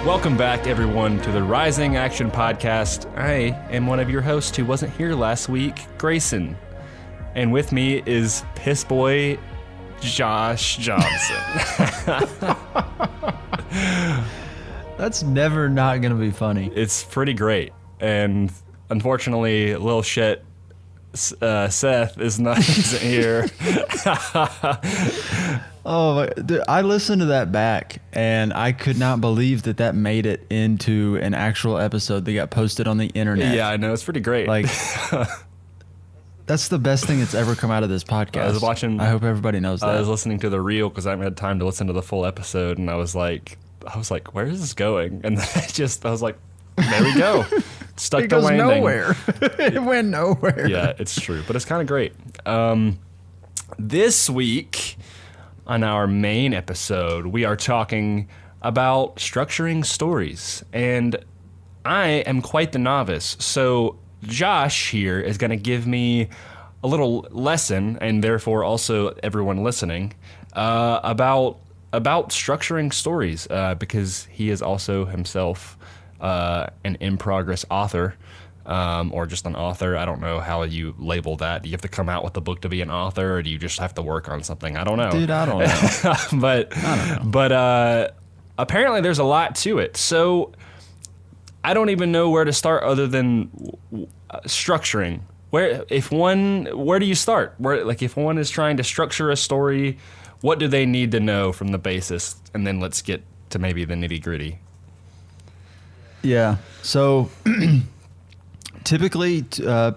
Welcome back, everyone, to the Rising Action Podcast. I am one of your hosts who wasn't here last week, Grayson. And with me is Piss Boy Josh Johnson. That's never not going to be funny. It's pretty great. And unfortunately, little shit Seth isn't here. Oh, dude, I listened to that back, and I could not believe that made it into an actual episode that got posted on the internet. Yeah, I know. It's pretty great. Like, that's the best thing that's ever come out of this podcast. I hope everybody knows that. I was listening to the reel because I haven't had time to listen to the full episode, and I was like, where is this going? And then I was like, there we go. Stuck it the goes landing. Nowhere. It went nowhere. Yeah, it's true, but it's kind of great. This week on our main episode, we are talking about structuring stories, and I am quite the novice. So Josh here is going to give me a little lesson, and therefore also everyone listening, about structuring stories, because he is also himself an in-progress author, or just an author. I don't know how you label that. Do you have to come out with a book to be an author, or do you just have to work on something? I don't know. Dude, I don't know. But apparently there's a lot to it. So I don't even know where to start other than structuring. Where do you start? If one is trying to structure a story, what do they need to know from the basis? And then let's get to maybe the nitty-gritty. Yeah. So typically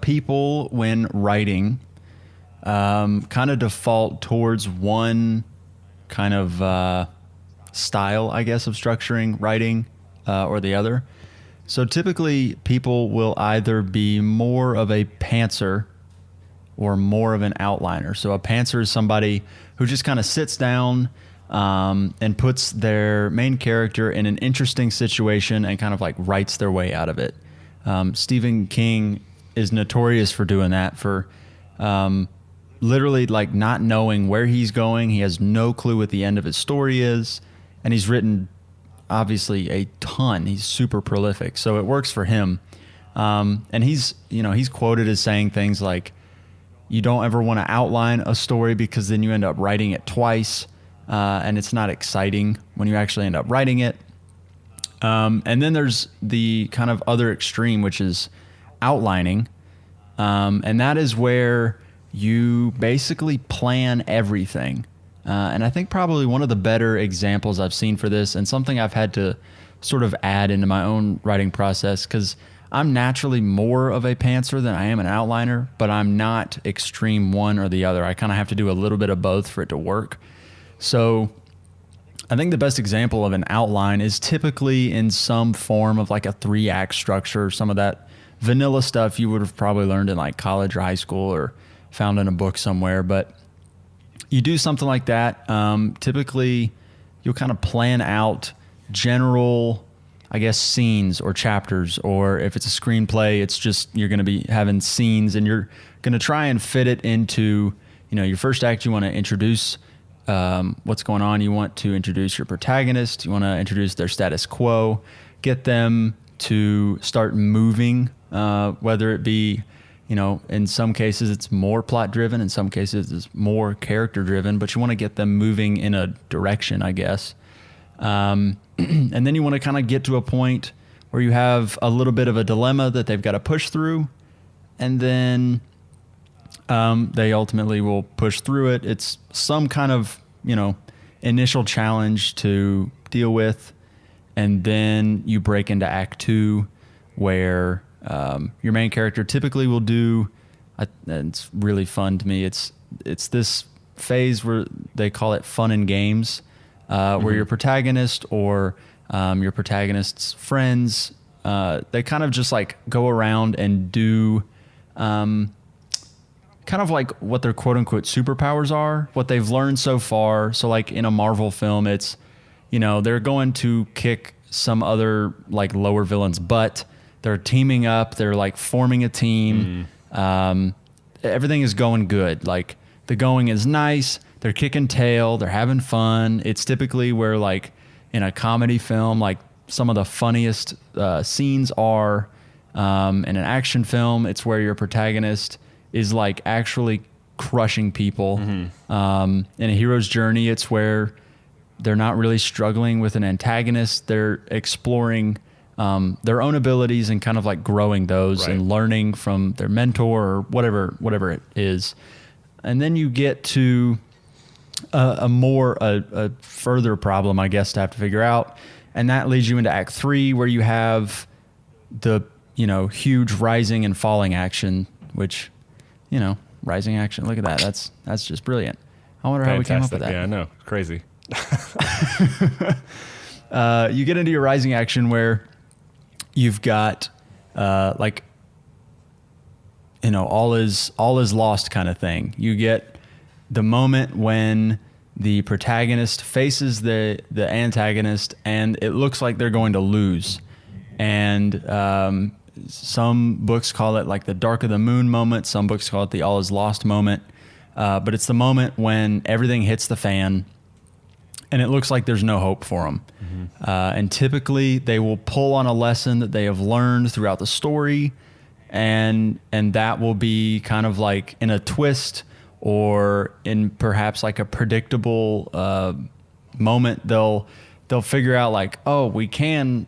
people, when writing, kind of default towards one kind of style, I guess, of structuring writing or the other. So typically people will either be more of a pantser or more of an outliner. So a pantser is somebody who just kind of sits down and puts their main character in an interesting situation and kind of like writes their way out of it. Stephen King is notorious for doing that, for literally like not knowing where he's going. He has no clue what the end of his story is, and he's written obviously a ton. He's super prolific, so it works for him. And he's quoted as saying things like, you don't ever want to outline a story because then you end up writing it twice. And it's not exciting when you actually end up writing it. And then there's the kind of other extreme, which is outlining. And that is where you basically plan everything. And I think probably one of the better examples I've seen for this, and something I've had to sort of add into my own writing process, because I'm naturally more of a pantser than I am an outliner, but I'm not extreme one or the other. I kind of have to do a little bit of both for it to work. So I think the best example of an outline is typically in some form of like a 3-act structure, some of that vanilla stuff you would have probably learned in like college or high school or found in a book somewhere. But you do something like that. Typically, you'll kind of plan out general, I guess, scenes or chapters, or if it's a screenplay, it's just you're going to be having scenes and you're going to try and fit it into, your first act. You want to introduce what's going on. You want to introduce your protagonist. You want to introduce their status quo, get them to start moving, whether it be, in some cases it's more plot driven, in some cases it's more character driven, but you want to get them moving in a direction, I guess. And then you want to kind of get to a point where you have a little bit of a dilemma that they've got to push through, and then they ultimately will push through it. It's some kind of, initial challenge to deal with. And then you break into Act 2, where your main character typically will do, and it's really fun to me, it's this phase where they call it fun and games, where your protagonist or your protagonist's friends, they kind of just like go around and do kind of like what their quote unquote superpowers are, what they've learned so far. So like in a Marvel film, it's, they're going to kick some other like lower villain's butt. They're teaming up. They're like forming a team. Everything is going good. Like the going is nice. They're kicking tail. They're having fun. It's typically where like in a comedy film, like some of the funniest scenes are. In an action film, it's where your protagonist is like actually crushing people. In a hero's journey, it's where they're not really struggling with an antagonist. They're exploring their own abilities and kind of like growing those and learning from their mentor or whatever it is. And then you get to a further problem, I guess, to have to figure out. And that leads you into Act 3, where you have the, huge rising and falling action, which, rising action. Look at that. That's just brilliant. I wonder how we came up with that. Yeah, I know. Crazy. You get into your rising action where you've got all is lost kind of thing. You get the moment when the protagonist faces the antagonist and it looks like they're going to lose. And some books call it like the dark of the moon moment. Some books call it the all is lost moment. But it's the moment when everything hits the fan and it looks like there's no hope for them. And typically they will pull on a lesson that they have learned throughout the story, and that will be kind of like in a twist or in perhaps like a predictable moment. They'll figure out like, oh, we can,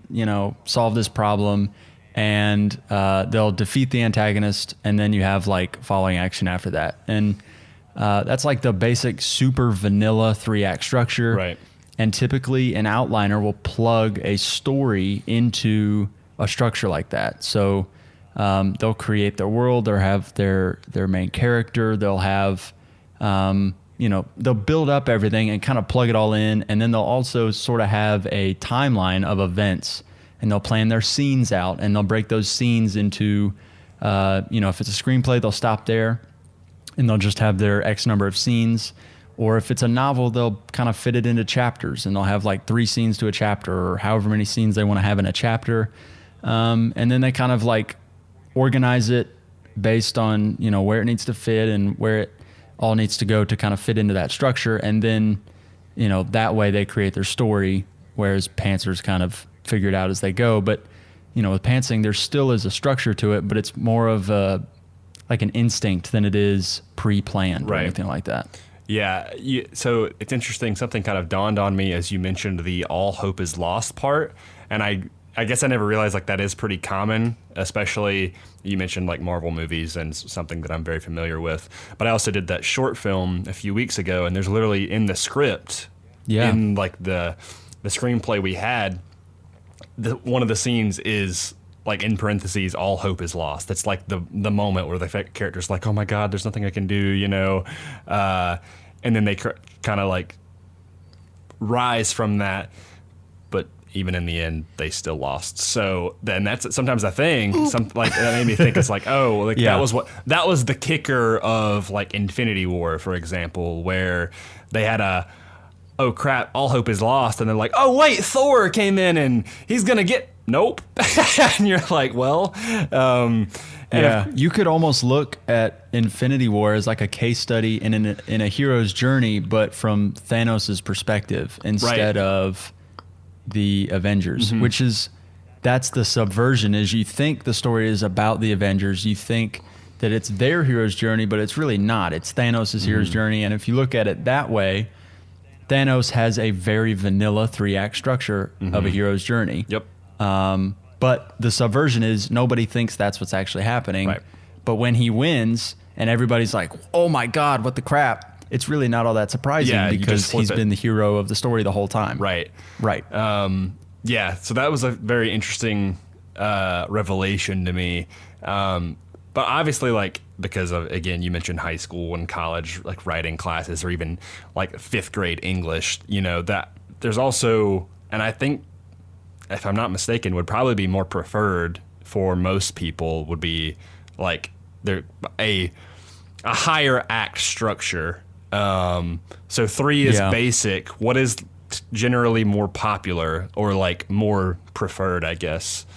solve this problem, and they'll defeat the antagonist, and then you have like following action after that. And that's like the basic super vanilla 3-act structure. Right. And typically an outliner will plug a story into a structure like that. So they'll create their world, they'll have their main character, they'll have, they'll build up everything and kind of plug it all in. And then they'll also sort of have a timeline of events, and they'll plan their scenes out, and they'll break those scenes into, if it's a screenplay, they'll stop there and they'll just have their X number of scenes. Or if it's a novel, they'll kind of fit it into chapters, and they'll have like 3 scenes to a chapter, or however many scenes they want to have in a chapter. And then they kind of like organize it based on, where it needs to fit and where it all needs to go to kind of fit into that structure. And then, that way they create their story, whereas Pantsers kind of figure it out as they go. But, with Pantsing, there still is a structure to it, but it's more of like an instinct than it is pre-planned or anything like that. Yeah. So it's interesting. Something kind of dawned on me as you mentioned the all hope is lost part. And I guess I never realized like that is pretty common, especially you mentioned like Marvel movies and something that I'm very familiar with. But I also did that short film a few weeks ago, and there's literally in the script, in like the screenplay we had, one of the scenes is like in parentheses, all hope is lost. That's like the moment where the character's like, oh my God, there's nothing I can do, and then they kind of like rise from that. But even in the end, they still lost. So then that's sometimes a thing. That made me think it's like, that was the kicker of like Infinity War, for example, where they had oh crap, all hope is lost. And they're like, oh wait, Thor came in and he's going to get, nope. And you're like, well, you could almost look at Infinity War as like a case study in a hero's journey, but from Thanos' perspective instead of the Avengers, which that's the subversion. Is you think the story is about the Avengers, you think that it's their hero's journey, but it's really not. It's Thanos' hero's journey. And if you look at it that way, Thanos has a very vanilla 3-act structure of a hero's journey. Yep. But the subversion is nobody thinks that's what's actually happening. Right. But when he wins and everybody's like, oh my God, what the crap? It's really not all that surprising because he's been the hero of the story the whole time. Right. Right. So that was a very interesting revelation to me. But obviously, like, because of, again, you mentioned high school and college, like writing classes or even like 5th grade English, that there's also, and I think, if I'm not mistaken, would probably be more preferred for most people would be like a higher act structure. So 3 is basic. What is generally more popular or like more preferred, I guess?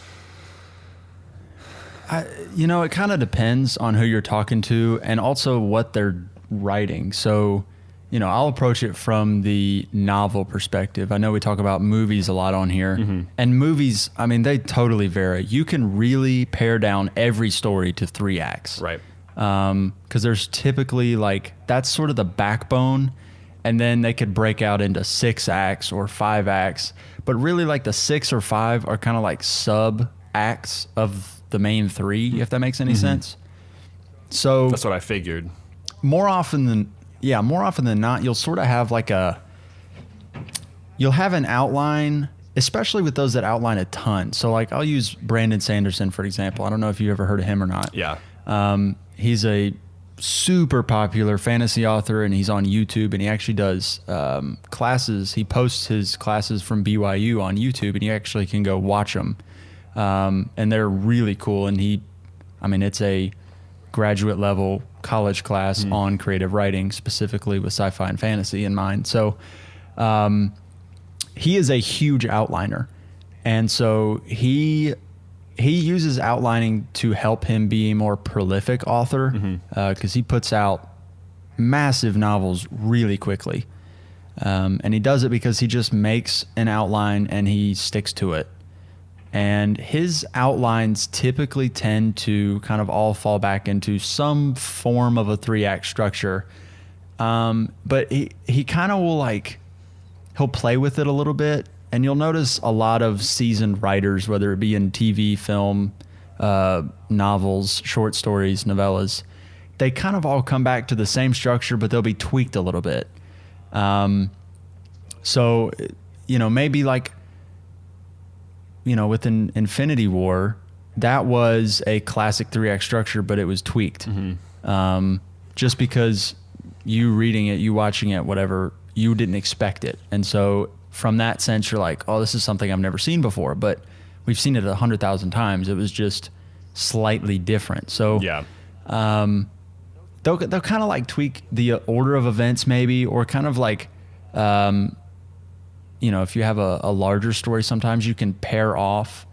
It kind of depends on who you're talking to and also what they're writing. So I'll approach it from the novel perspective. I know we talk about movies a lot on here, and movies, I mean, they totally vary. You can really pare down every story to 3 acts. Right. Because there's typically that's sort of the backbone, and then they could break out into 6 acts or 5 acts. But really, the 6 or 5 are kind of like sub acts of the main 3, if that makes any sense. So that's what I figured. More often than not, you'll sort of have you'll have an outline, especially with those that outline a ton. So I'll use Brandon Sanderson, for example. I don't know if you ever heard of him or not. Yeah. He's a super popular fantasy author, and he's on YouTube, and he actually does classes. He posts his classes from BYU on YouTube, and you actually can go watch them. And they're really cool. And it's a graduate level college class on creative writing, specifically with sci-fi and fantasy in mind. So he is a huge outliner. And so he uses outlining to help him be a more prolific author, because he puts out massive novels really quickly. And he does it because he just makes an outline and he sticks to it. And his outlines typically tend to kind of all fall back into some form of a 3-act structure. But he kind of will he'll play with it a little bit. And you'll notice a lot of seasoned writers, whether it be in TV, film, novels, short stories, novellas, they kind of all come back to the same structure, but they'll be tweaked a little bit. So, maybe with an Infinity War, that was a classic 3-act structure, but it was tweaked. Just because you reading it, you watching it, whatever, you didn't expect it. And so from that sense, you're like, oh, this is something I've never seen before, but we've seen it 100,000 times. It was just slightly different. So yeah. They'll kind of tweak the order of events maybe, or kind of if you have a larger story, sometimes you can pair off.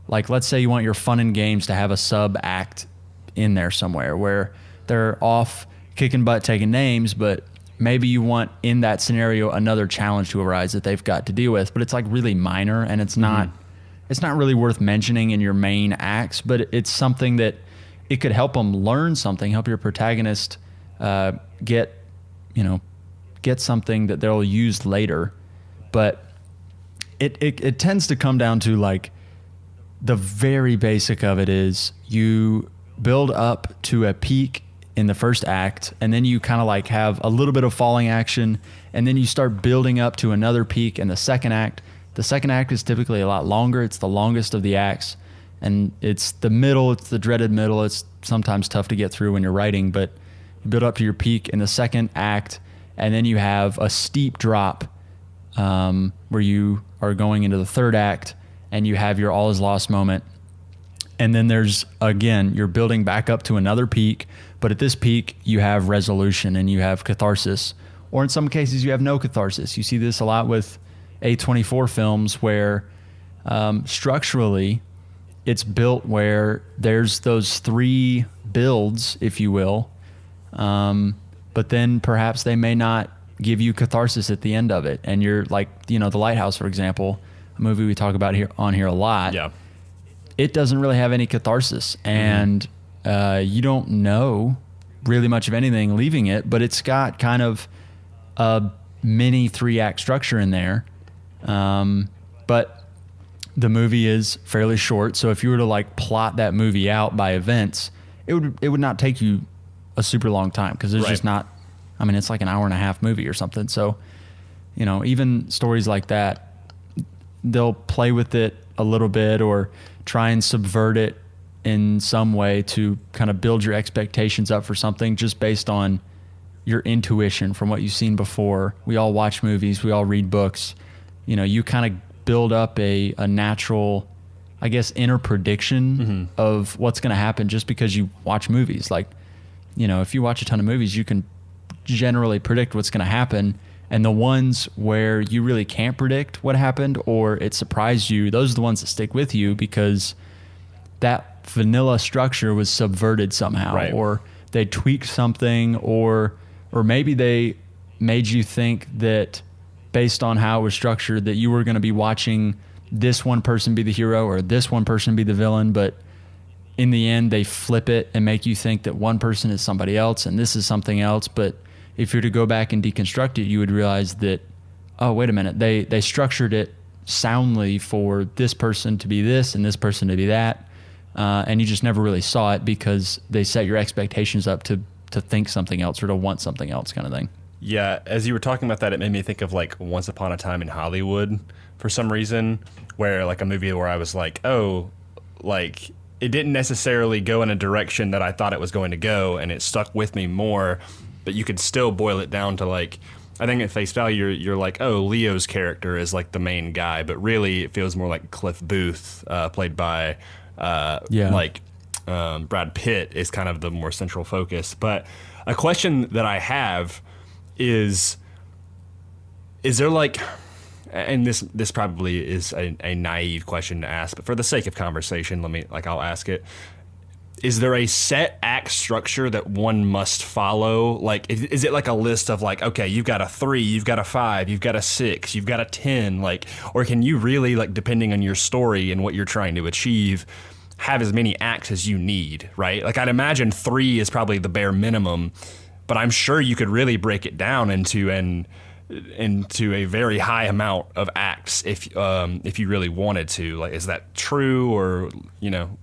Let's say you want your fun and games to have a sub act in there somewhere where they're off kicking butt, taking names, but maybe you want in that scenario another challenge to arise that they've got to deal with, but it's really minor, and it's not really worth mentioning in your main acts, but it's something that it could help them learn something, help your protagonist get something that they'll use later. But it tends to come down to the very basic of it is you build up to a peak in the first act, and then you kind of have a little bit of falling action, and then you start building up to another peak in the second act. The second act is typically a lot longer. It's the longest of the acts, and it's the middle. It's the dreaded middle. It's sometimes tough to get through when you're writing, but you build up to your peak in the second act, and then you have a steep drop where you are going into the third act, and you have your all is lost moment. And then you're building back up to another peak, but at this peak, you have resolution and you have catharsis. Or in some cases, you have no catharsis. You see this a lot with A24 films where structurally, it's built where there's those 3 builds, if you will, but then perhaps they may not give you catharsis at the end of it. And you're The Lighthouse, for example, a movie we talk about here a lot. Yeah. It doesn't really have any catharsis, and you don't know really much of anything leaving it, but it's got kind of a mini 3-act structure in there. But the movie is fairly short, so if you were to plot that movie out by events, it would not take you a super long time, because there's just not. It's like an hour and a half movie or something. So, even stories like that, they'll play with it a little bit or try and subvert it in some way to kind of build your expectations up for something just based on your intuition from what you've seen before. We all watch movies. We all read books. You kind of build up a natural, I guess, inner prediction of what's going to happen just because you watch movies. If you watch a ton of movies, you can generally predict what's going to happen. And the ones where you really can't predict what happened or it surprised you, those are the ones that stick with you because that vanilla structure was subverted somehow, right. Or they tweaked something, or maybe they made you think that based on how it was structured that you were going to be watching this one person be the hero or this one person be the villain, but in the end they flip it and make you think that one person is somebody else and this is something else. But if you were to go back and deconstruct it, you would realize that, oh, wait a minute, they structured it soundly for this person to be this and this person to be that, and you just never really saw it because they set your expectations up to think something else or to want something else, kind of thing. Yeah, as you were talking about that, it made me think of like Once Upon a Time in Hollywood for some reason, where like a movie where I was like, oh, like it didn't necessarily go in a direction that I thought it was going to go, and it stuck with me more, but you could still boil it down to like, I think at face value, you're like, oh, Leo's character is like the main guy, but really it feels more like Cliff Booth, played by Brad Pitt, is kind of the more central focus. But a question that I have is there like, and this probably is a naive question to ask, but for the sake of conversation, I'll ask it. Is there a set act structure that one must follow? Like, is it like a list of like, okay, you've got a 3, you've got a 5, you've got a 6, you've got a 10, like, or can you really, like, depending on your story and what you're trying to achieve, have as many acts as you need, right? Like, I'd imagine 3 is probably the bare minimum, but I'm sure you could really break it down into a very high amount of acts if you really wanted to. Like, is that true, or, you know?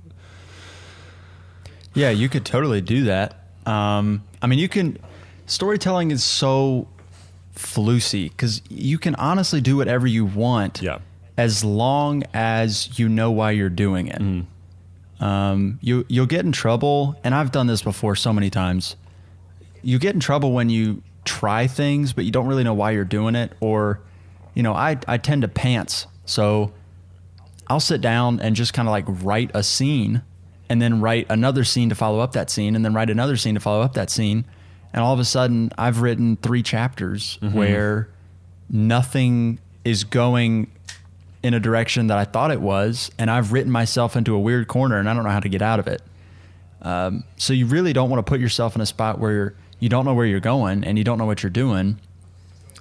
Yeah, you could totally do that. I mean, storytelling is so flucy because you can honestly do whatever you want, as long as you know why you're doing it. You'll get in trouble, and I've done this before so many times. You get in trouble when you try things, but you don't really know why you're doing it. Or, you know, I tend to pants. So I'll sit down and just kind of like write a scene and then write another scene to follow up that scene and then write another scene to follow up that scene. And all of a sudden I've written 3 chapters where nothing is going in a direction that I thought it was. And I've written myself into a weird corner and I don't know how to get out of it. So you really don't want to put yourself in a spot where you don't know where you're going and you don't know what you're doing.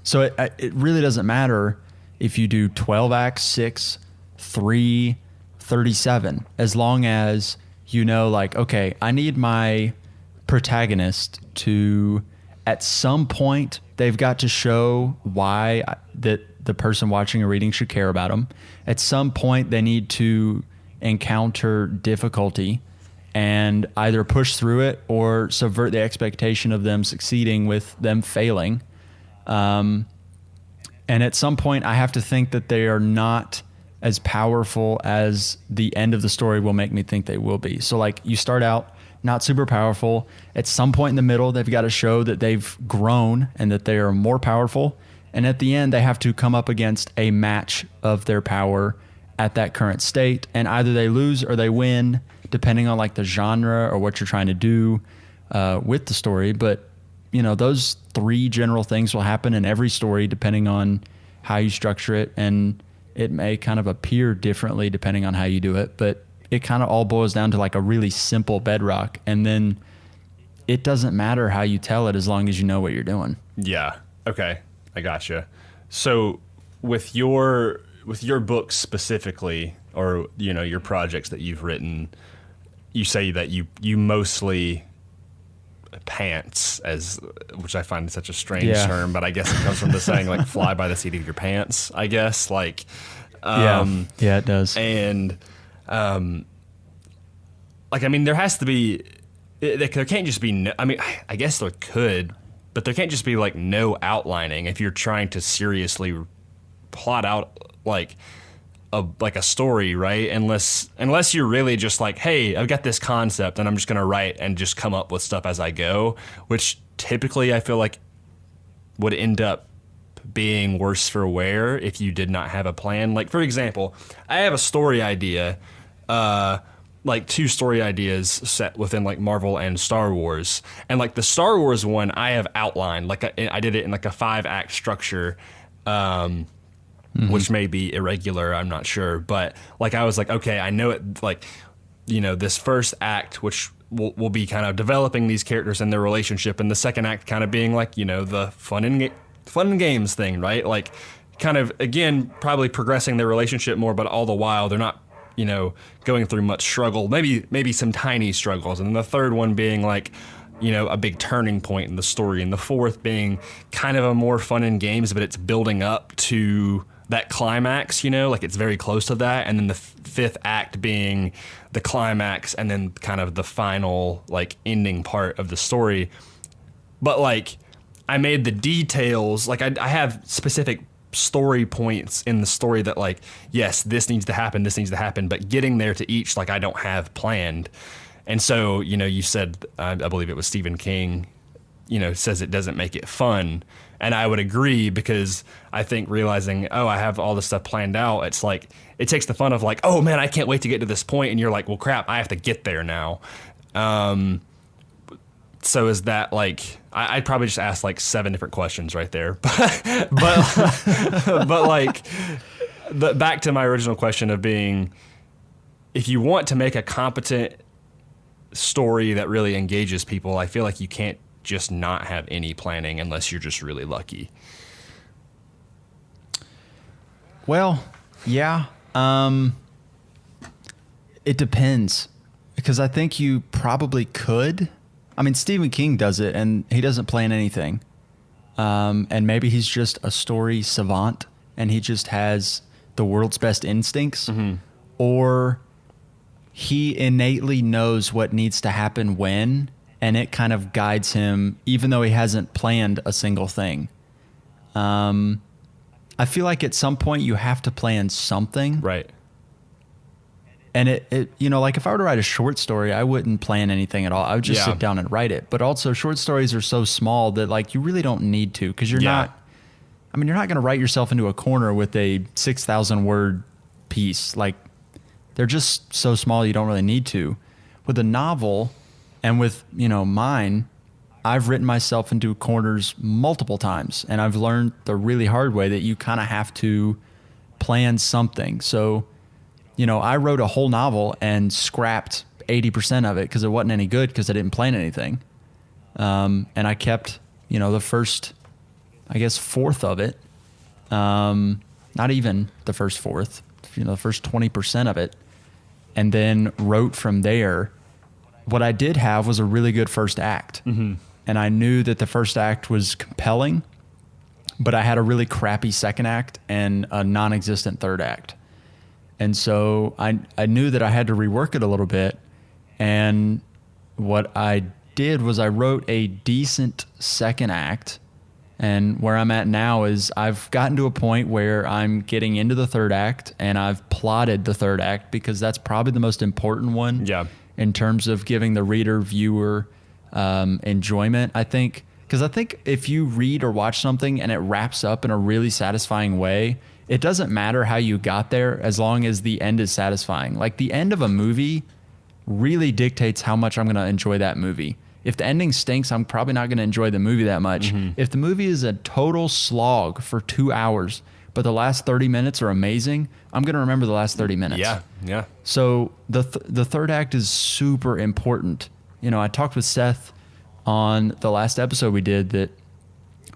So it really doesn't matter if you do 12 acts, 6, 3, 37, as long as you know, like, okay, I need my protagonist to, at some point, they've got to show why that the person watching or reading should care about them. At some point, they need to encounter difficulty and either push through it or subvert the expectation of them succeeding with them failing. And at some point, I have to think that they are not as powerful as the end of the story will make me think they will be. So like, you start out not super powerful. At some point in the middle, they've got to show that they've grown and that they are more powerful. And at the end, they have to come up against a match of their power at that current state. And either they lose or they win, depending on like the genre or what you're trying to do with the story. But, you know, those 3 general things will happen in every story depending on how you structure it. And it may kind of appear differently depending on how you do it, but it kind of all boils down to like a really simple bedrock. And then it doesn't matter how you tell it as long as you know what you're doing. Yeah. Okay. I gotcha. So with your books specifically, or, you know, your projects that you've written, you say that you mostly pants, which I find such a strange term, but I guess it comes from the saying like fly by the seat of your pants, I guess. Like, yeah, it does. And, like, I mean, there has to be, there can't just be, no, I mean, I guess there could, but there can't just be like no outlining if you're trying to seriously plot out like a story, right? Unless you're really just like, hey, I've got this concept and I'm just gonna write and just come up with stuff as I go, which typically I feel like would end up being worse for wear if you did not have a plan. Like, for example, I have a story idea, like 2 story ideas set within like Marvel and Star Wars, and like the Star Wars one I have outlined, like I did it in like a 5-act structure, which may be irregular, I'm not sure. But like, I was like, okay, I know it, like, you know, this first act, which will be kind of developing these characters and their relationship, and the second act kind of being like, you know, the fun and fun and games thing, right? Like, kind of, again, probably progressing their relationship more, but all the while they're not, going through much struggle, maybe some tiny struggles. And then the third one being like, a big turning point in the story. And the fourth being kind of a more fun and games, but it's building up to that climax, like it's very close to that. And then the fifth act being the climax and then kind of the final like ending part of the story. But like I made the details, like I have specific story points in the story that like, yes, this needs to happen, but getting there to each, like I don't have planned. And so, you said, I believe it was Stephen King, says it doesn't make it fun. And I would agree, because I think realizing, I have all this stuff planned out, it's like, it takes the fun of like, oh man, I can't wait to get to this point. And you're like, well, crap, I have to get there now. So is that like, I'd probably just ask like 7 different questions right there. But like, back to my original question of being, if you want to make a competent story that really engages people, I feel like you can't just not have any planning unless you're just really lucky. Well, yeah. It depends, because I think you probably could. I mean, Stephen King does it, and he doesn't plan anything. And maybe he's just a story savant, and he just has the world's best instincts. Mm-hmm. Or he innately knows what needs to happen when, and it kind of guides him, even though he hasn't planned a single thing. I feel like at some point you have to plan something. Right. And it like if I were to write a short story, I wouldn't plan anything at all. I would just sit down and write it. But also short stories are so small that like you really don't need to, because you're not going to write yourself into a corner with a 6,000 word piece. Like they're just so small you don't really need to. With a novel and with, mine, I've written myself into corners multiple times, and I've learned the really hard way that you kind of have to plan something. So, I wrote a whole novel and scrapped 80% of it because it wasn't any good because I didn't plan anything. And I kept, the first, I guess, fourth of it. Not even the first fourth, the first 20% of it. And then wrote from there. What I did have was a really good first act. Mm-hmm. And I knew that the first act was compelling, but I had a really crappy second act and a non-existent third act. And so I knew that I had to rework it a little bit. And what I did was I wrote a decent second act. And where I'm at now is I've gotten to a point where I'm getting into the third act, and I've plotted the third act, because that's probably the most important one in terms of giving the reader, viewer enjoyment. I think if you read or watch something and it wraps up in a really satisfying way, it doesn't matter how you got there as long as the end is satisfying. Like the end of a movie really dictates how much I'm going to enjoy that movie. If the ending stinks, I'm probably not going to enjoy the movie that much. Mm-hmm. If the movie is a total slog for 2 hours, but the last 30 minutes are amazing, I'm going to remember the last 30 minutes. Yeah. So the third act is super important. I talked with Seth on the last episode we did that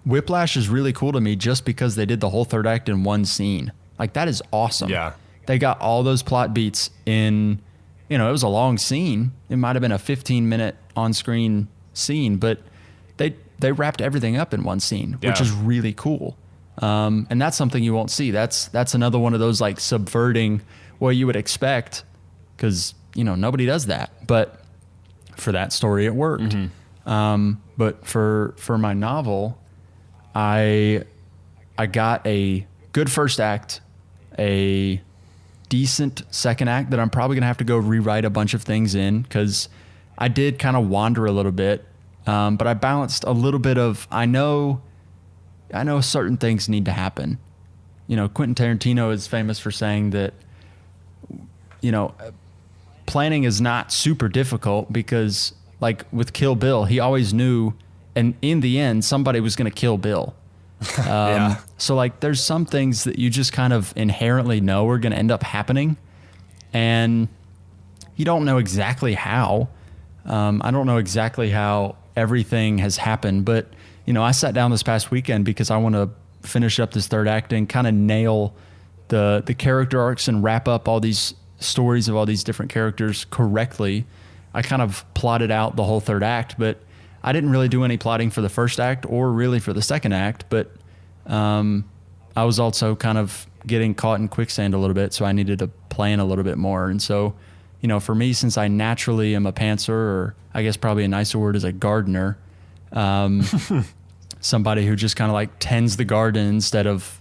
Whiplash is really cool to me just because they did the whole third act in one scene. Like, that is awesome. Yeah. They got all those plot beats in, it was a long scene. It might have been a 15-minute on-screen scene, but they wrapped everything up in one scene, which is really cool. And that's something you won't see. That's another one of those like subverting what you would expect, because, nobody does that. But for that story, it worked. Mm-hmm. But for my novel, I got a good first act, a decent second act that I'm probably going to have to go rewrite a bunch of things in, because I did kind of wander a little bit. But I balanced a little bit of, I know certain things need to happen. Quentin Tarantino is famous for saying that, planning is not super difficult, because like with Kill Bill, he always knew, and in the end, somebody was going to kill Bill. So like there's some things that you just kind of inherently know are going to end up happening, and you don't know exactly how. I don't know exactly how everything has happened, but I sat down this past weekend because I want to finish up this third act and kind of nail the character arcs and wrap up all these stories of all these different characters correctly. I kind of plotted out the whole third act, but I didn't really do any plotting for the first act or really for the second act, but I was also kind of getting caught in quicksand a little bit, so I needed to plan a little bit more. And so, for me, since I naturally am a pantser, or I guess probably a nicer word is a gardener, somebody who just kind of like tends the garden instead of,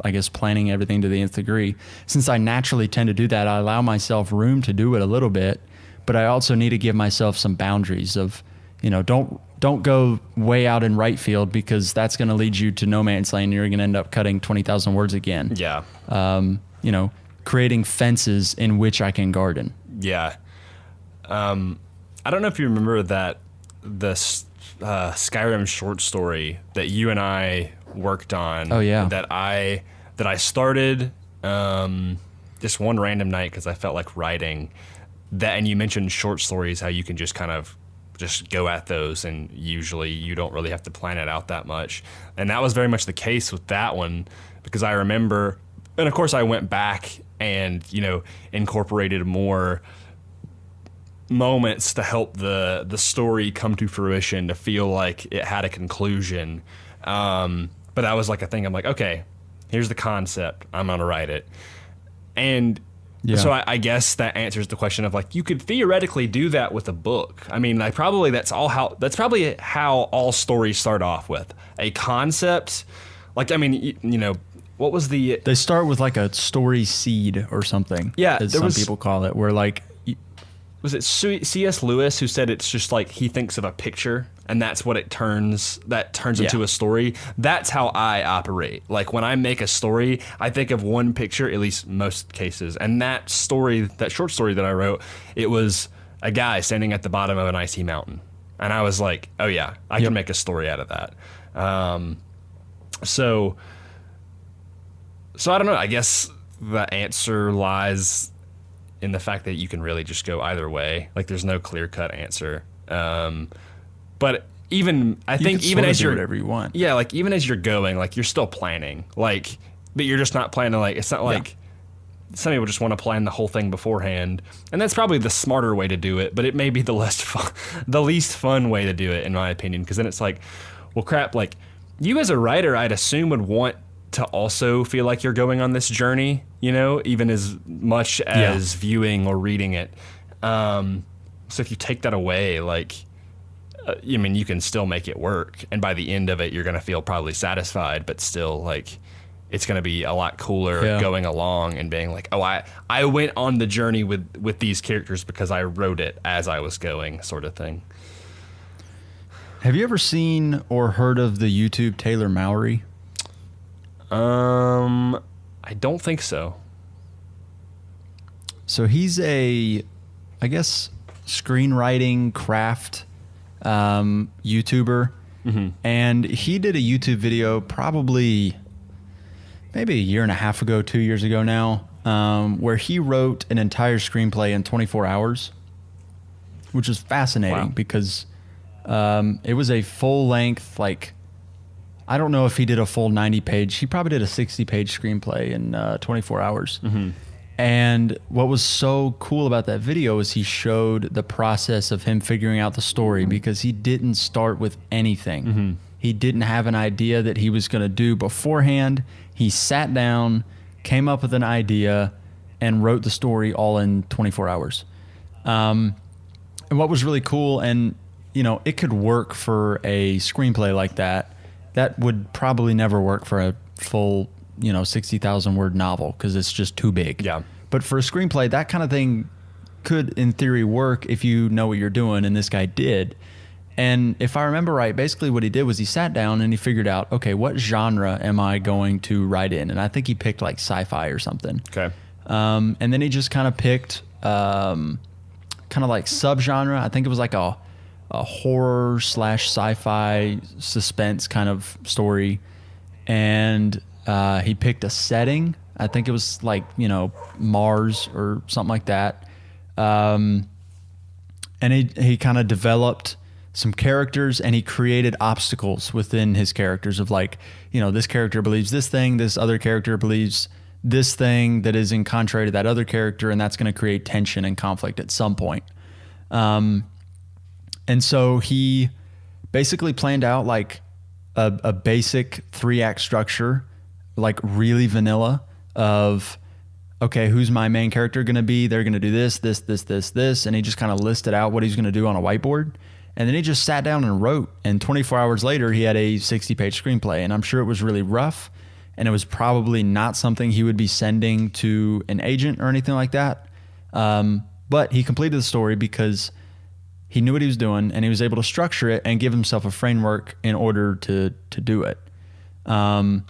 I guess planning everything to the nth degree. Since I naturally tend to do that, I allow myself room to do it a little bit, but I also need to give myself some boundaries of, don't go way out in right field, because that's going to lead you to no man's land. You're going to end up cutting 20,000 words again. Yeah. Creating fences in which I can garden. Yeah. I don't know if you remember the Skyrim short story that you and I worked on. Oh, yeah. That I started just one random night because I felt like writing that. And you mentioned short stories, how you can just kind of just go at those, and usually you don't really have to plan it out that much. And that was very much the case with that one, because I remember, and of course I went back and, incorporated more moments to help the story come to fruition, to feel like it had a conclusion. But that was like a thing. I'm like, okay, here's the concept. I'm going to write it. And so I guess that answers the question of like, you could theoretically do that with a book. I mean, that's probably how all stories start off, with a concept. Like, I mean, what was they start with like a story seed or something. Yeah. As some people call it, where like, was it C.S. Lewis who said it's just like he thinks of a picture and that's what it turns into a story? That's how I operate. Like when I make a story, I think of one picture, at least most cases. And that short story that I wrote, it was a guy standing at the bottom of an icy mountain. And I was like, oh yeah, I can make a story out of that. So I don't know. I guess the answer lies in the fact that you can really just go either way. Like there's no clear-cut answer. But even as you're whatever you want. Yeah, like even as you're going, like you're still planning. Like, but you're just not planning. Like it's not like some people just want to plan the whole thing beforehand, and that's probably the smarter way to do it. But it may be the least fun way to do it, in my opinion. Because then it's like, well, crap. Like you as a writer, I'd assume would want to also feel like you're going on this journey, even as much as viewing or reading it. So if you take that away, like, you can still make it work. And by the end of it, you're going to feel probably satisfied, but still like it's going to be a lot cooler going along and being like, oh, I went on the journey with these characters because I wrote it as I was going, sort of thing. Have you ever seen or heard of the YouTube Taylor Mowry? I don't think so. So he's I guess, screenwriting craft YouTuber. Mm-hmm. And he did a YouTube video probably maybe a year and a half ago, 2 years ago now, where he wrote an entire screenplay in 24 hours, which is fascinating because it was a full length, like, I don't know if he did a full 90-page. He probably did a 60-page screenplay in 24 hours. Mm-hmm. And what was so cool about that video is he showed the process of him figuring out the story, because he didn't start with anything. Mm-hmm. He didn't have an idea that he was going to do beforehand. He sat down, came up with an idea, and wrote the story all in 24 hours. And what was really cool, and it could work for a screenplay like that. That would probably never work for a full, 60,000 word novel, because it's just too big. Yeah. But for a screenplay, that kind of thing could, in theory, work if you know what you're doing, and this guy did. And if I remember right, basically what he did was he sat down and he figured out, okay, what genre am I going to write in? And I think he picked like sci-fi or something. Okay. And then he just kind of picked kind of like subgenre. I think it was like a horror / sci-fi suspense kind of story. And he picked a setting. I think it was like, Mars or something like that. And he kind of developed some characters, and he created obstacles within his characters of like, this character believes this thing, this other character believes this thing that is in contrary to that other character, and that's going to create tension and conflict at some point. And so he basically planned out like a basic 3-act structure, like really vanilla of, okay, who's my main character going to be? They're going to do this, this, this, this, this. And he just kind of listed out what he's going to do on a whiteboard. And then he just sat down and wrote. And 24 hours later, he had a 60-page screenplay. And I'm sure it was really rough. And it was probably not something he would be sending to an agent or anything like that. But he completed the story because he knew what he was doing, and he was able to structure it and give himself a framework in order to do it. And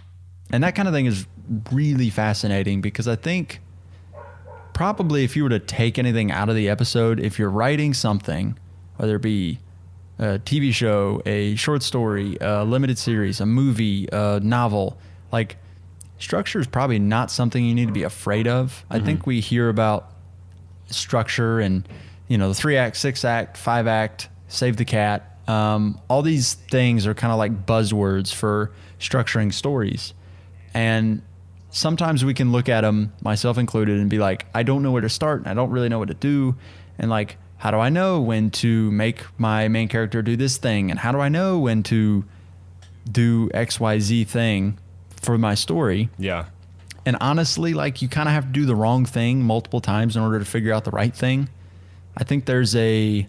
that kind of thing is really fascinating because I think probably if you were to take anything out of the episode, if you're writing something, whether it be a TV show, a short story, a limited series, a movie, a novel, like structure is probably not something you need to be afraid of. I think we hear about structure and, the 3-act, 6-act, 5-act, save the cat. All these things are kind of like buzzwords for structuring stories. And sometimes we can look at them, myself included, and be like, I don't know where to start. And I don't really know what to do. And like, how do I know when to make my main character do this thing? And how do I know when to do XYZ thing for my story? Yeah. And honestly, like you kind of have to do the wrong thing multiple times in order to figure out the right thing. I think there's a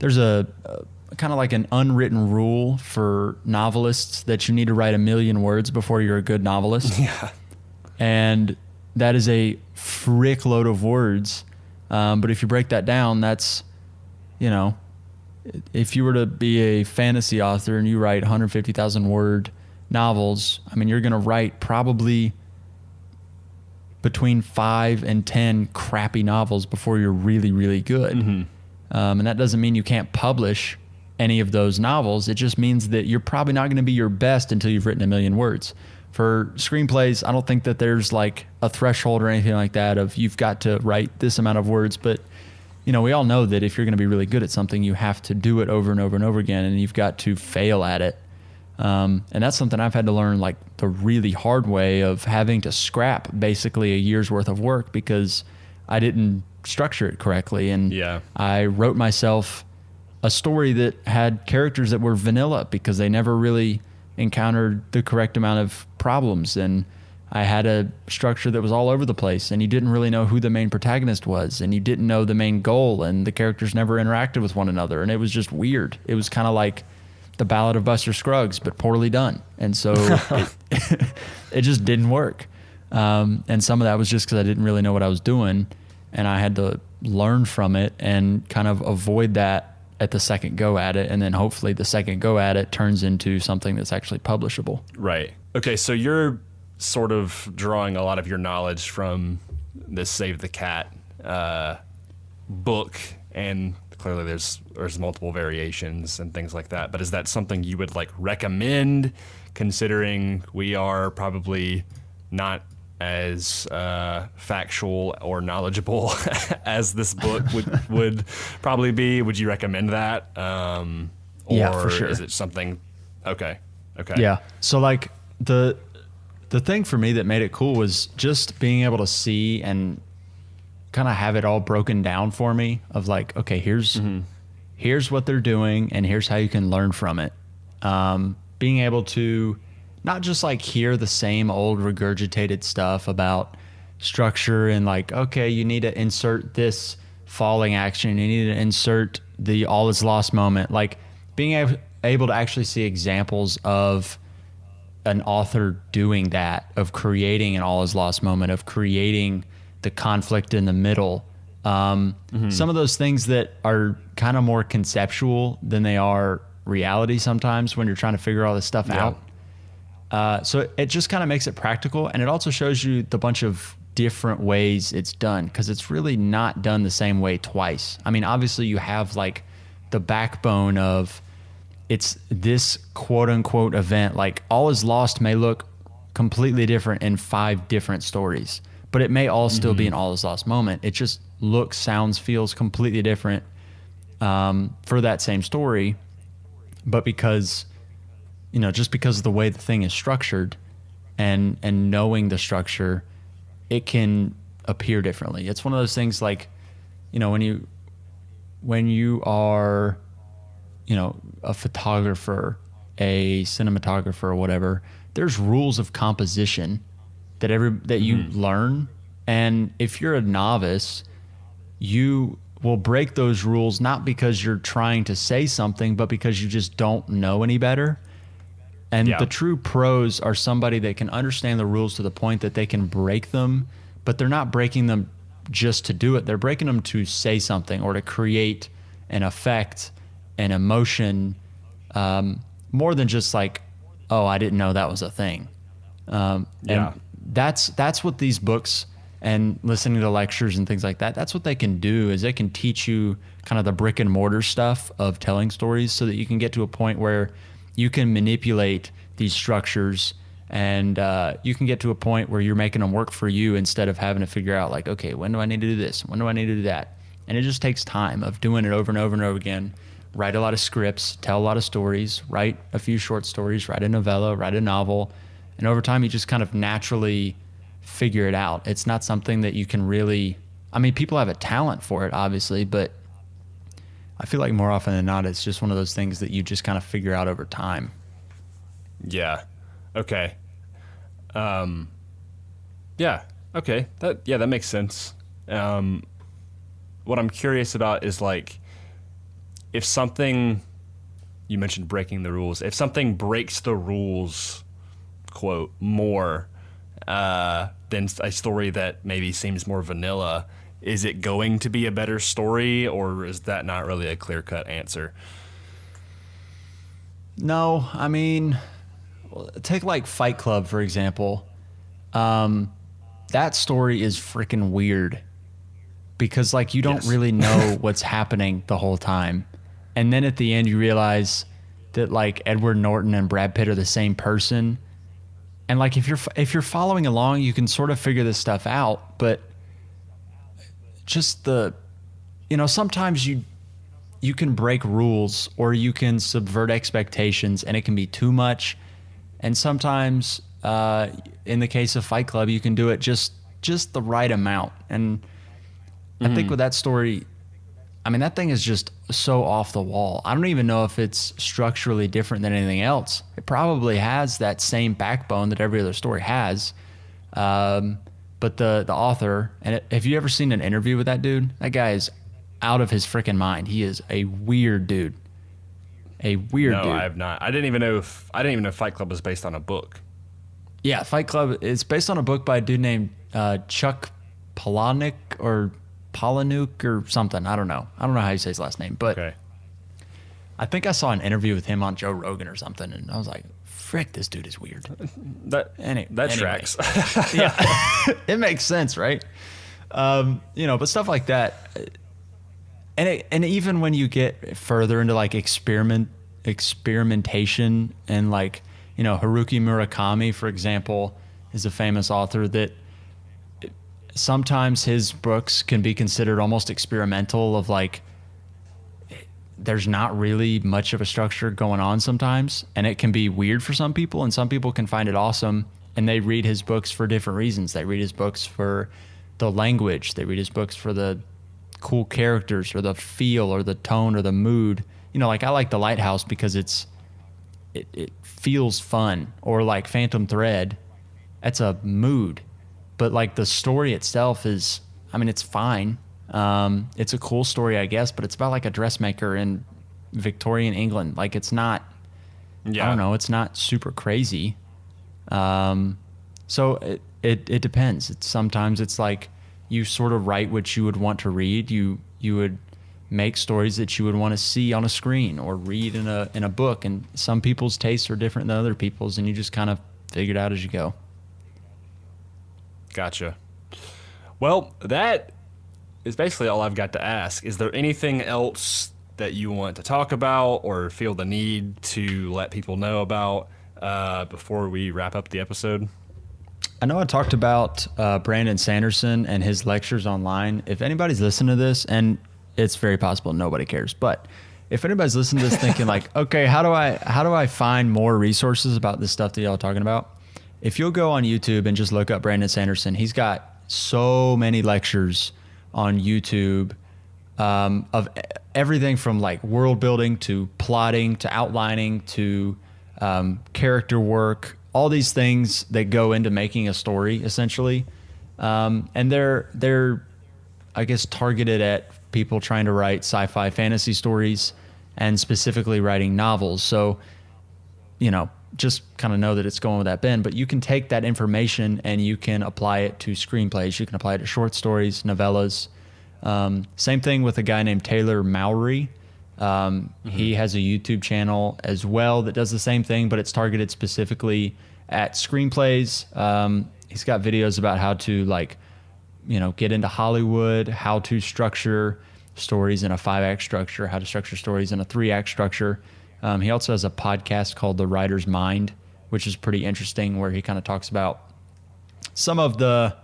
kind of like an unwritten rule for novelists that you need to write 1 million words before you're a good novelist. Yeah. And that is a frick load of words. But if you break that down, that's, if you were to be a fantasy author and you write 150,000 word novels, I mean, you're going to write probably between 5 and 10 crappy novels before you're really, really good. And that doesn't mean you can't publish any of those novels. It just means that you're probably not going to be your best until you've written 1 million words. For screenplays, I don't think that there's like a threshold or anything like that of you've got to write this amount of words. But, we all know that if you're going to be really good at something, you have to do it over and over and over again, and you've got to fail at it. And that's something I've had to learn like the really hard way of having to scrap basically a year's worth of work because I didn't structure it correctly. And I wrote myself a story that had characters that were vanilla because they never really encountered the correct amount of problems. And I had a structure that was all over the place, and you didn't really know who the main protagonist was, and you didn't know the main goal, and the characters never interacted with one another. And it was just weird. It was kind of like the Ballad of Buster Scruggs, but poorly done. And so it just didn't work. And some of that was just because I didn't really know what I was doing, and I had to learn from it and kind of avoid that at the second go at it. And then hopefully the second go at it turns into something that's actually publishable. Right. Okay. So you're sort of drawing a lot of your knowledge from this Save the Cat book, and clearly there's multiple variations and things like that. But is that something you would like recommend, considering we are probably not as factual or knowledgeable as this book would probably be? Would you recommend that? Yeah, for sure. Is it something? Okay. Yeah. So like the thing for me that made it cool was just being able to see and kind of have it all broken down for me of like, okay, here's what they're doing and here's how you can learn from it. Being able to not just like hear the same old regurgitated stuff about structure and like, okay, you need to insert this falling action, you need to insert the all is lost moment. Like being able to actually see examples of an author doing that, of creating an all is lost moment, of creating the conflict in the middle. Some of those things that are kind of more conceptual than they are reality sometimes when you're trying to figure all this stuff out. So it just kind of makes it practical, and it also shows you the bunch of different ways it's done, because it's really not done the same way twice. I mean, obviously you have like the backbone of it's this quote unquote event, like All Is Lost may look completely different in 5 different stories, but it may all still be an All Is Lost moment. It just looks, sounds, feels completely different for that same story. but because, just because of the way the thing is structured and knowing the structure, it can appear differently. It's one of those things like, when you are, a photographer, a cinematographer or whatever, there's rules of composition that you learn. And if you're a novice, you will break those rules, not because you're trying to say something, but because you just don't know any better. And the true pros are somebody that can understand the rules to the point that they can break them, but they're not breaking them just to do it. They're breaking them to say something or to create an effect, an emotion, more than just like, oh, I didn't know that was a thing. And that's what these books and listening to lectures and things like that, that's what they can do, is they can teach you kind of the brick and mortar stuff of telling stories so that you can get to a point where you can manipulate these structures and you can get to a point where you're making them work for you instead of having to figure out like, okay, when do I need to do this? When do I need to do that? And it just takes time of doing it over and over and over again. Write a lot of scripts, tell a lot of stories, write a few short stories, write a novella, write a novel. And over time, you just kind of naturally figure it out. It's not something that you can really, people have a talent for it, obviously, but I feel like more often than not, it's just one of those things that you just kind of figure out over time. Yeah. Okay. Yeah. Okay. That makes sense. What I'm curious about is like, if something, you mentioned breaking the rules, if something breaks the rules, quote, more than a story that maybe seems more vanilla, is it going to be a better story, or is that not really a clear-cut answer? No, take like Fight Club, for example. That story is freaking weird because like you don't really know what's happening the whole time. And then at the end you realize that like Edward Norton and Brad Pitt are the same person. And like if you're following along, you can sort of figure this stuff out, but just sometimes you can break rules or you can subvert expectations and it can be too much. And sometimes in the case of Fight Club, you can do it just the right amount. And I think with that story, that thing is just so off the wall. I don't even know if it's structurally different than anything else. It probably has that same backbone that every other story has. But the author, and have you ever seen an interview with that dude? That guy is out of his freaking mind. He is a weird dude. No, I have not. I didn't even know Fight Club was based on a book. Yeah, Fight Club is based on a book by a dude named Chuck Palahniuk or something. I don't know how you say his last name, but okay. I think I saw an interview with him on Joe Rogan or something, and I was like, frick, this dude is weird. That tracks. Yeah, it makes sense, right? But stuff like that, and even when you get further into like experimentation and like, Haruki Murakami, for example, is a famous author that sometimes his books can be considered almost experimental, of like there's not really much of a structure going on sometimes, and it can be weird for some people, and some people can find it awesome, and they read his books for different reasons. They read his books for the language, they read his books for the cool characters or the feel or the tone or the mood. Like I like The Lighthouse because it feels fun, or like Phantom Thread, that's a mood. But like the story itself is, it's fine. It's a cool story, I guess, but it's about like a dressmaker in Victorian England. Like it's not, I don't know, it's not super crazy. So it depends. Sometimes it's like you sort of write what you would want to read. You would make stories that you would want to see on a screen or read in a book. And some people's tastes are different than other people's, and you just kind of figure it out as you go. Gotcha. Well, that is basically all I've got to ask. Is there anything else that you want to talk about or feel the need to let people know about before we wrap up the episode? I know I talked about Brandon Sanderson and his lectures online. If anybody's listening to this, and it's very possible nobody cares, but if anybody's listening to this thinking like, okay, how do I find more resources about this stuff that y'all are talking about? If you'll go on YouTube and just look up Brandon Sanderson, he's got so many lectures on YouTube of everything from like world building to plotting to outlining to character work, all these things that go into making a story essentially. And they're, I guess, targeted at people trying to write sci-fi fantasy stories and specifically writing novels. So, just kind of know that it's going with that bend, but you can take that information and you can apply it to screenplays. You can apply it to short stories, novellas. Same thing with a guy named Taylor Mowry. He has a YouTube channel as well that does the same thing, but it's targeted specifically at screenplays. He's got videos about how to get into Hollywood, how to structure stories in a 5-act structure, how to structure stories in a 3-act structure. He also has a podcast called The Writer's Mind, which is pretty interesting, where he kind of talks about some of the,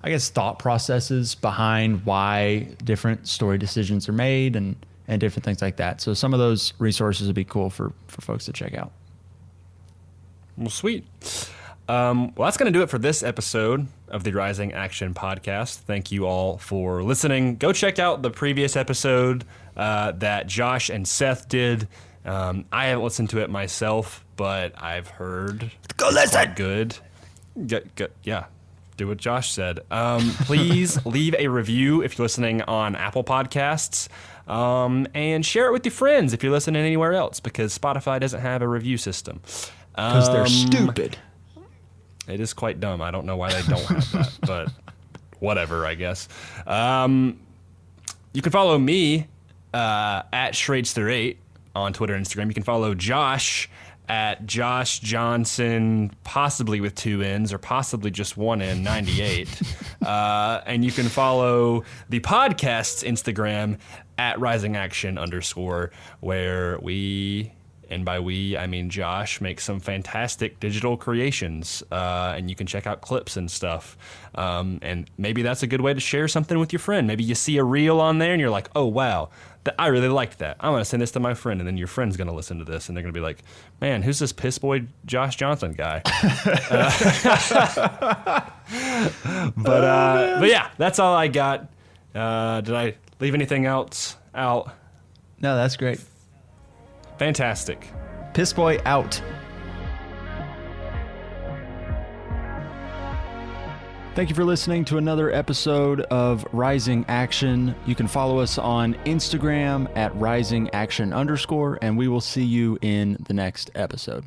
I guess, thought processes behind why different story decisions are made and different things like that. So some of those resources would be cool for folks to check out. Well, sweet. Well, that's going to do it for this episode of the Rising Action Podcast. Thank you all for listening. Go check out the previous episode that Josh and Seth did. I haven't listened to it myself, but I've heard go listen. Good. Yeah. Do what Josh said. Please leave a review if you're listening on Apple Podcasts, and share it with your friends if you're listening anywhere else, because Spotify doesn't have a review system. Because they're stupid. It is quite dumb. I don't know why they don't have that, but whatever, I guess. You can follow me at Schradester8 on Twitter and Instagram. You can follow Josh at Josh Johnson, possibly with 2 N's or possibly just 1 N, 98. And you can follow the podcast's Instagram at risingaction_, where we, and by we, I mean Josh, makes some fantastic digital creations. And you can check out clips and stuff. And maybe that's a good way to share something with your friend. Maybe you see a reel on there and you're like, oh, wow, I really liked that. I'm going to send this to my friend. And then your friend's going to listen to this and they're going to be like, man, who's this piss boy Josh Johnson guy? But yeah, that's all I got. Did I leave anything else out? No, that's great. Fantastic. Piss boy out. Thank you for listening to another episode of Rising Action. You can follow us on Instagram at risingaction_, and we will see you in the next episode.